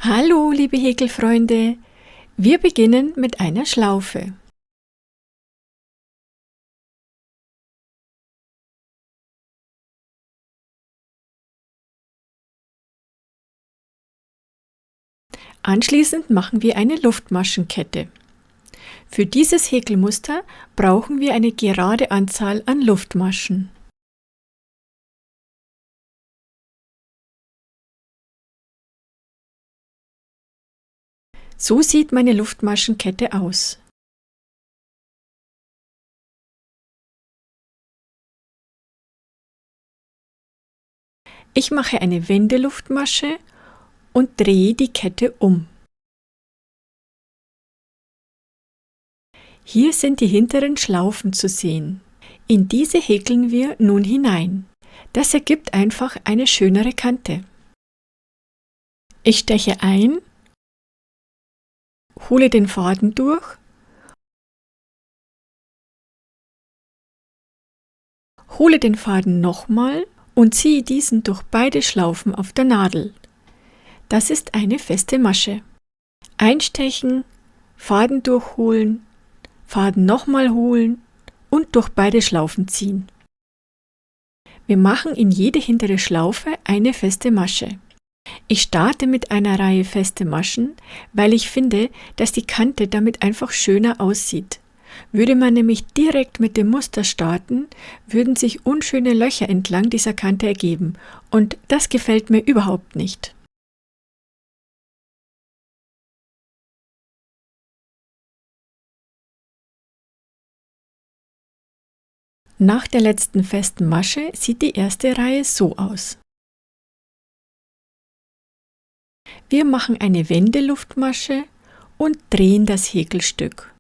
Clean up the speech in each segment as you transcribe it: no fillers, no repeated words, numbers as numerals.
Hallo, liebe Häkelfreunde! Wir beginnen mit einer Schlaufe. Anschließend machen wir eine Luftmaschenkette. Für dieses Häkelmuster brauchen wir eine gerade Anzahl an Luftmaschen. So sieht meine Luftmaschenkette aus. Ich mache eine Wendeluftmasche und drehe die Kette um. Hier sind die hinteren Schlaufen zu sehen. In diese häkeln wir nun hinein. Das ergibt einfach eine schönere Kante. Ich steche ein, hole den Faden durch, hole den Faden nochmal und ziehe diesen durch beide Schlaufen auf der Nadel. Das ist eine feste Masche. Einstechen, Faden durchholen, Faden nochmal holen und durch beide Schlaufen ziehen. Wir machen in jede hintere Schlaufe eine feste Masche. Ich starte mit einer Reihe feste Maschen, weil ich finde, dass die Kante damit einfach schöner aussieht. Würde man nämlich direkt mit dem Muster starten, würden sich unschöne Löcher entlang dieser Kante ergeben und das gefällt mir überhaupt nicht. Nach der letzten festen Masche sieht die erste Reihe so aus. Wir machen eine Wendeluftmasche und drehen das Häkelstück.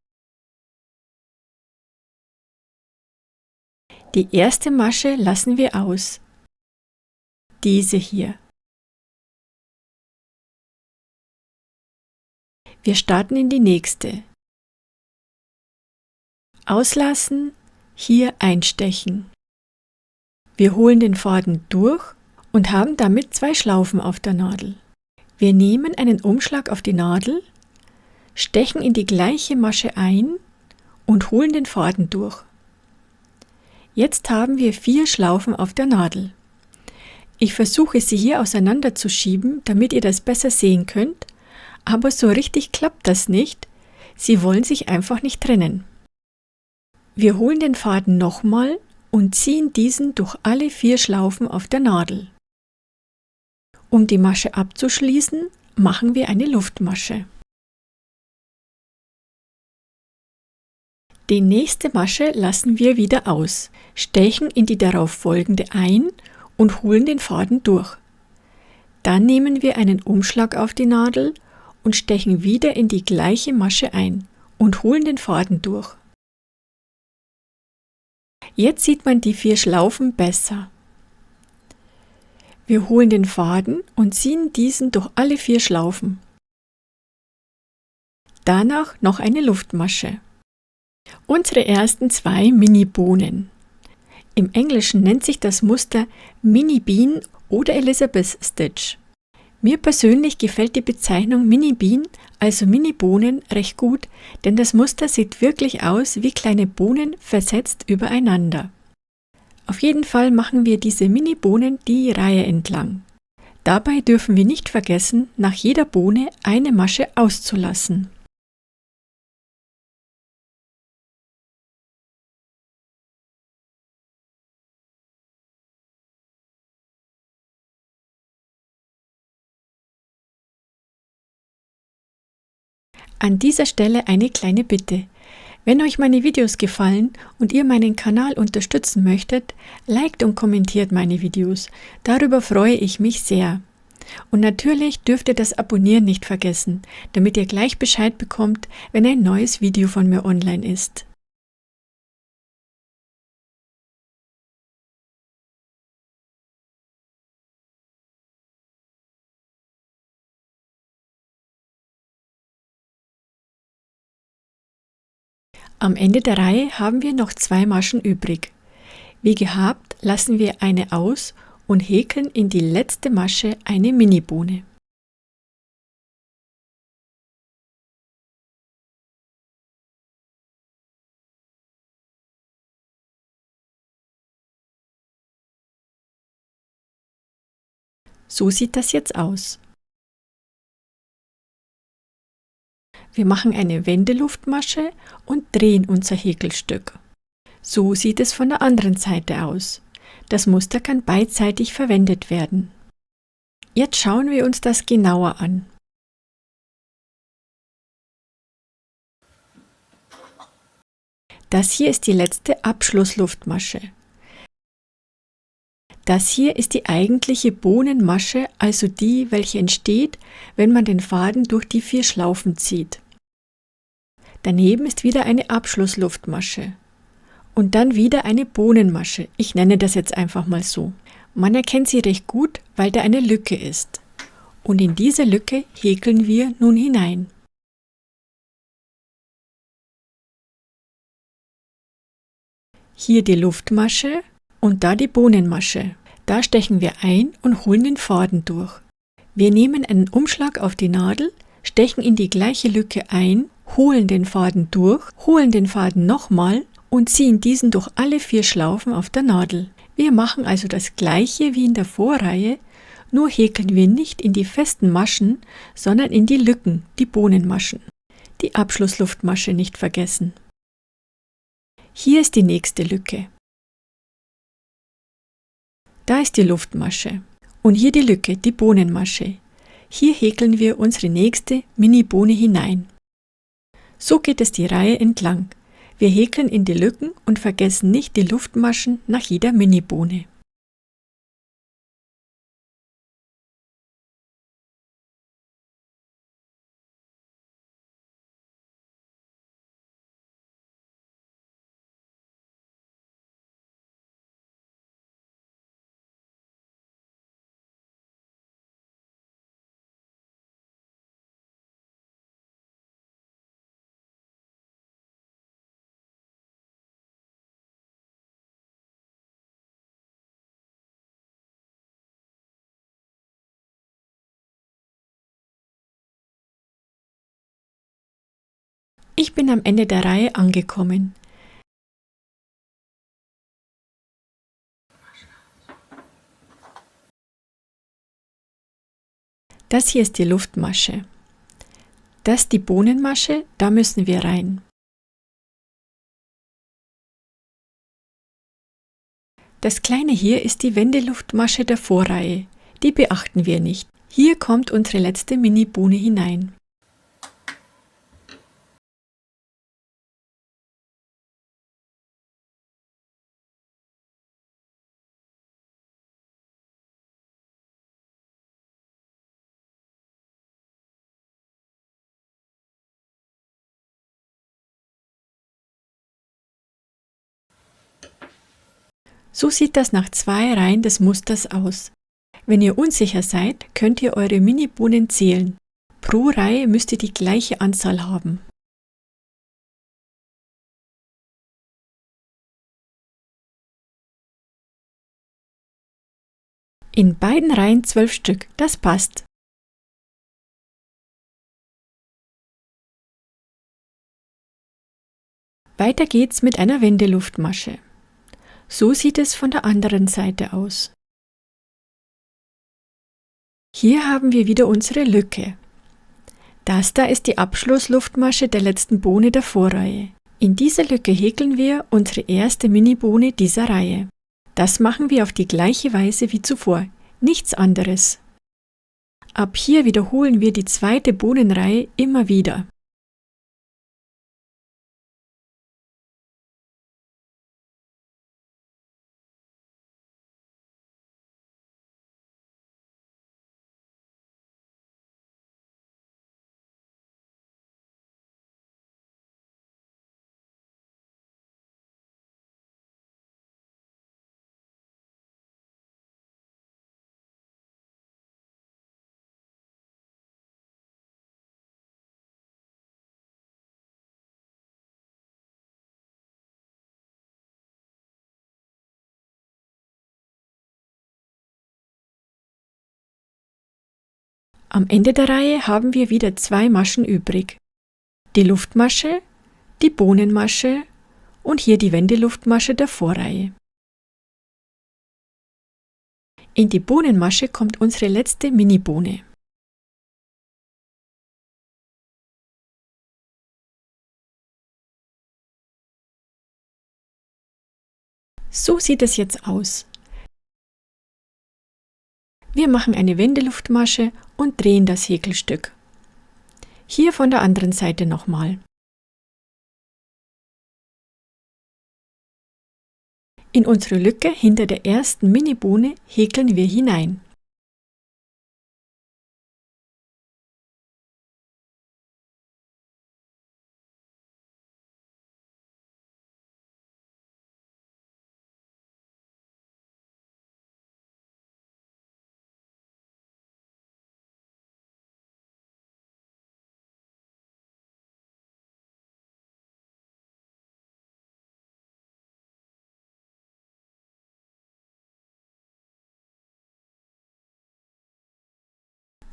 Die erste Masche lassen wir aus, diese hier. Wir starten in die nächste. Auslassen, hier einstechen. Wir holen den Faden durch und haben damit 2 Schlaufen auf der Nadel. Wir nehmen einen Umschlag auf die Nadel, stechen in die gleiche Masche ein und holen den Faden durch. Jetzt haben wir 4 Schlaufen auf der Nadel. Ich versuche sie hier auseinanderzuschieben, damit ihr das besser sehen könnt, aber so richtig klappt das nicht. Sie wollen sich einfach nicht trennen. Wir holen den Faden nochmal und ziehen diesen durch alle 4 Schlaufen auf der Nadel. Um die Masche abzuschließen, machen wir eine Luftmasche. Die nächste Masche lassen wir wieder aus, stechen in die darauf folgende ein und holen den Faden durch. Dann nehmen wir einen Umschlag auf die Nadel und stechen wieder in die gleiche Masche ein und holen den Faden durch. Jetzt sieht man die 4 Schlaufen besser. Wir holen den Faden und ziehen diesen durch alle 4 Schlaufen. Danach noch eine Luftmasche. Unsere ersten 2 Mini-Bohnen. Im Englischen nennt sich das Muster Mini Bean oder Elizabeth Stitch. Mir persönlich gefällt die Bezeichnung Mini Bean, also Mini-Bohnen, recht gut, denn das Muster sieht wirklich aus wie kleine Bohnen versetzt übereinander. Auf jeden Fall machen wir diese Mini-Bohnen die Reihe entlang. Dabei dürfen wir nicht vergessen, nach jeder Bohne eine Masche auszulassen. An dieser Stelle eine kleine Bitte. Wenn euch meine Videos gefallen und ihr meinen Kanal unterstützen möchtet, liked und kommentiert meine Videos. Darüber freue ich mich sehr. Und natürlich dürft ihr das Abonnieren nicht vergessen, damit ihr gleich Bescheid bekommt, wenn ein neues Video von mir online ist. Am Ende der Reihe haben wir noch 2 Maschen übrig. Wie gehabt lassen wir eine aus und häkeln in die letzte Masche eine Mini-Bohne. So sieht das jetzt aus. Wir machen eine Wendeluftmasche und drehen unser Häkelstück. So sieht es von der anderen Seite aus. Das Muster kann beidseitig verwendet werden. Jetzt schauen wir uns das genauer an. Das hier ist die letzte Abschlussluftmasche. Das hier ist die eigentliche Bohnenmasche, also die, welche entsteht, wenn man den Faden durch die 4 Schlaufen zieht. Daneben ist wieder eine Abschlussluftmasche. Und dann wieder eine Bohnenmasche. Ich nenne das jetzt einfach mal so. Man erkennt sie recht gut, weil da eine Lücke ist. Und in diese Lücke häkeln wir nun hinein. Hier die Luftmasche und da die Bohnenmasche. Da stechen wir ein und holen den Faden durch. Wir nehmen einen Umschlag auf die Nadel, stechen in die gleiche Lücke ein, holen den Faden durch, holen den Faden nochmal und ziehen diesen durch alle 4 Schlaufen auf der Nadel. Wir machen also das gleiche wie in der Vorreihe, nur häkeln wir nicht in die festen Maschen, sondern in die Lücken, die Bohnenmaschen. Die Abschlussluftmasche nicht vergessen. Hier ist die nächste Lücke. Da ist die Luftmasche. Und hier die Lücke, die Bohnenmasche. Hier häkeln wir unsere nächste Mini-Bohne hinein. So geht es die Reihe entlang. Wir häkeln in die Lücken und vergessen nicht die Luftmaschen nach jeder Mini-Bohne. Ich bin am Ende der Reihe angekommen. Das hier ist die Luftmasche. Das ist die Bohnenmasche, da müssen wir rein. Das kleine hier ist die Wendeluftmasche der Vorreihe. Die beachten wir nicht. Hier kommt unsere letzte Mini-Bohne hinein. So sieht das nach 2 Reihen des Musters aus. Wenn ihr unsicher seid, könnt ihr eure Mini-Bohnen zählen. Pro Reihe müsst ihr die gleiche Anzahl haben. In beiden Reihen 12 Stück, das passt. Weiter geht's mit einer Wendeluftmasche. So sieht es von der anderen Seite aus. Hier haben wir wieder unsere Lücke. Das da ist die Abschlussluftmasche der letzten Bohne der Vorreihe. In dieser Lücke häkeln wir unsere erste Mini-Bohne dieser Reihe. Das machen wir auf die gleiche Weise wie zuvor, nichts anderes. Ab hier wiederholen wir die zweite Bohnenreihe immer wieder. Am Ende der Reihe haben wir wieder 2 Maschen übrig. Die Luftmasche, die Bohnenmasche und hier die Wendeluftmasche der Vorreihe. In die Bohnenmasche kommt unsere letzte Mini-Bohne. So sieht es jetzt aus. Wir machen eine Wendeluftmasche und drehen das Häkelstück. Hier von der anderen Seite nochmal. In unsere Lücke hinter der ersten Mini-Bohne häkeln wir hinein.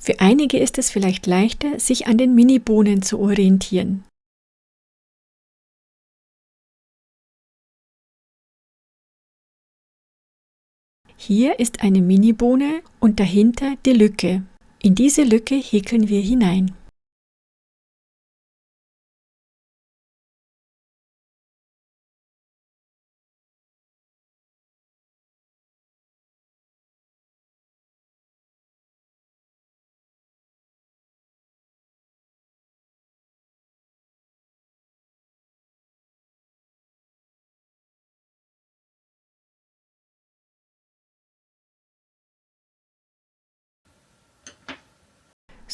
Für einige ist es vielleicht leichter, sich an den Mini-Bohnen zu orientieren. Hier ist eine Mini-Bohne und dahinter die Lücke. In diese Lücke häkeln wir hinein.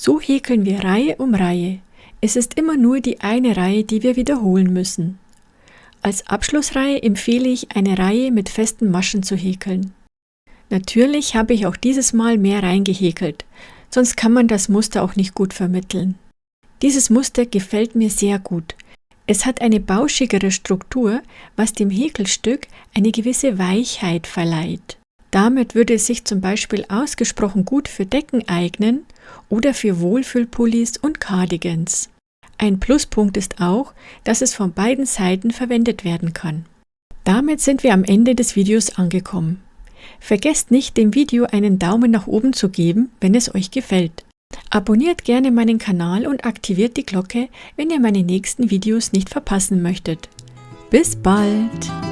So häkeln wir Reihe um Reihe. Es ist immer nur die eine Reihe, die wir wiederholen müssen. Als Abschlussreihe empfehle ich, eine Reihe mit festen Maschen zu häkeln. Natürlich habe ich auch dieses Mal mehr reingehäkelt, sonst kann man das Muster auch nicht gut vermitteln. Dieses Muster gefällt mir sehr gut. Es hat eine bauschigere Struktur, was dem Häkelstück eine gewisse Weichheit verleiht. Damit würde es sich zum Beispiel ausgesprochen gut für Decken eignen oder für Wohlfühlpullis und Cardigans. Ein Pluspunkt ist auch, dass es von beiden Seiten verwendet werden kann. Damit sind wir am Ende des Videos angekommen. Vergesst nicht, dem Video einen Daumen nach oben zu geben, wenn es euch gefällt. Abonniert gerne meinen Kanal und aktiviert die Glocke, wenn ihr meine nächsten Videos nicht verpassen möchtet. Bis bald!